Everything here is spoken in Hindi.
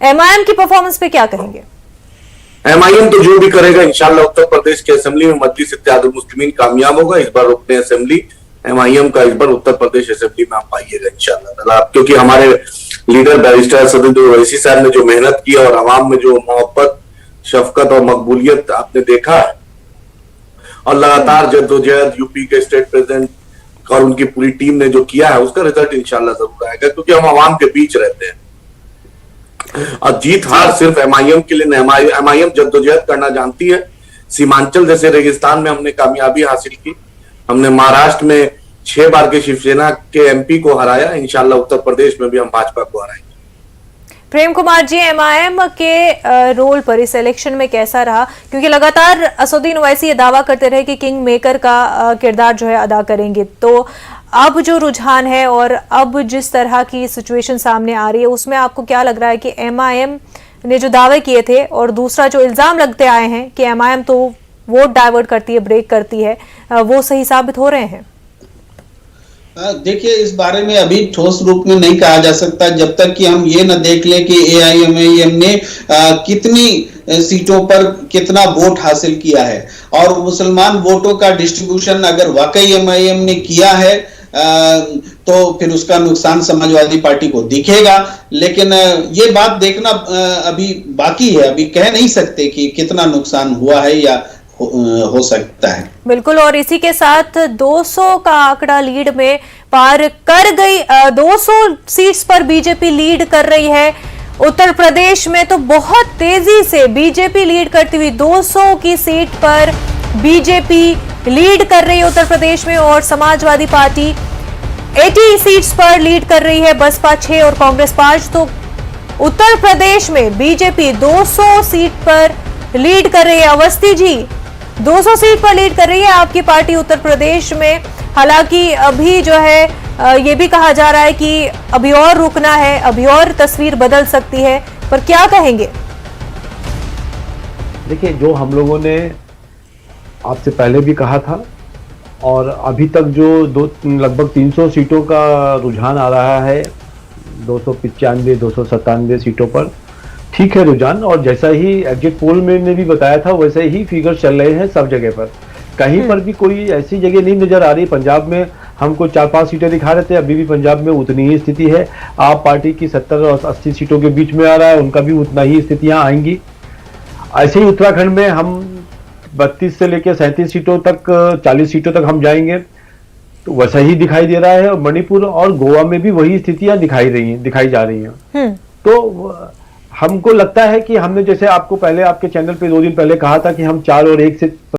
एमआईएम की परफॉर्मेंस पे क्या कहेंगे? एमआईएम तो जो भी करेगा इंशाल्लाह उत्तर प्रदेश के असेंबली में मजलिस इत्तेहादुल मुस्लिमीन कामयाब होगा। इस बार रुकने असेंबली एमआईएम का इस बार उत्तर प्रदेश असेंबली में आप पाइएगा इंशाल्लाह, क्योंकि हमारे लीडर बैरिस्टर असदुद्दीन ओवैसी साहब ने जो मेहनत की और आवाम में जो मोहब्बत, शफकत और मकबूलियत आपने देखा है, और लगातार जद्दोजहद यूपी के स्टेट प्रेसिडेंट और उनकी पूरी टीम ने जो किया है, उसका रिजल्ट इंशाल्लाह जरूर आएगा, क्योंकि हम आवाम के बीच रहते हैं। और जीत हार सिर्फ एमआईएम के लिए नहीं, एमआईएम जद्दोजहद करना जानती है। सीमांचल जैसे रेगिस्तान में हमने कामयाबी हासिल की, हमने महाराष्ट्र में 6 बार के शिवसेना के एमपी को हराया, इंशाल्लाह उत्तर प्रदेश में भी हम भाजपा को हराएंगे। प्रेम कुमार जी, एमआईएम के रोल पर इस इलेक्शन में कैसा रहा? क्योंकि लगातार असदुद्दीन ओवैसी ये दावा करते रहे कि किंग मेकर का किरदार जो है अदा करेंगे, तो अब जो रुझान है और अब जिस तरह की सिचुएशन सामने आ रही है, उसमें आपको क्या लग रहा है कि एमआईएम ने जो दावे किए थे और दूसरा जो इल्जाम लगते आए हैं कि एमआईएम तो वोट डाइवर्ट करती है, ब्रेक करती है, वो सही साबित हो रहे हैं? देखिए, इस बारे में अभी ठोस रूप में नहीं कहा जा सकता जब तक कि हम ये न देख लें कि एआईएमआईएम ने कितनी सीटों पर कितना वोट हासिल किया है, और मुसलमान वोटों का डिस्ट्रीब्यूशन अगर वाकई एमआईएम ने किया है तो फिर उसका नुकसान समाजवादी पार्टी को दिखेगा। लेकिन ये बात देखना अभी बाकी है, अभी कह नहीं सकते कि कितना नुकसान हुआ है या हो सकता है। बिल्कुल, और इसी के साथ 200 का आंकड़ा लीड में पार कर गई। 200 सीट्स पर बीजेपी लीड कर रही है। उत्तर प्रदेश में तो बहुत तेजी से बीजेपी लीड करती हुई 200 की सीट पर बीजेपी लीड कर रही है उत्तर प्रदेश में, और समाजवादी पार्टी 80 सीट्स पर लीड कर रही है, बसपा 6 और कांग्रेस 5। तो उत्तर प्रदेश में बीजेपी 200 सीट पर लीड कर रही है। अवस्थी जी, 200 सीट पर लीड कर रही है आपकी पार्टी उत्तर प्रदेश में। हालांकि अभी जो है ये भी कहा जा रहा है कि अभी और रुकना है, अभी और तस्वीर बदल सकती है, पर क्या कहेंगे? देखिए, जो हम लोगों ने आपसे पहले भी कहा था और अभी तक जो लगभग 300 सीटों का रुझान आ रहा है, 295 297 सीटों पर, ठीक है रुझान। और जैसा ही एग्जिट पोल में ने भी बताया था वैसे ही फिगर चल रहे हैं सब जगह पर। कहीं पर भी कोई ऐसी जगह नहीं नजर आ रही। पंजाब में हमको 4-5 सीटें दिखा रहे थे, अभी भी पंजाब में उतनी ही स्थिति है। आप पार्टी की 70 और 80 सीटों के बीच में आ रहा है, उनका भी उतना ही स्थितियां आएंगी। ऐसे ही उत्तराखंड में हम 32 से लेकर 37 सीटों तक, 40 सीटों तक हम जाएंगे, तो वैसा ही दिखाई दे रहा है। और मणिपुर और गोवा में भी वही स्थितियां दिखाई जा रही हैं। तो हमको लगता है कि हमने, जैसे आपको पहले आपके चैनल पे 2 दिन पहले कहा था कि हम 4 और 1 से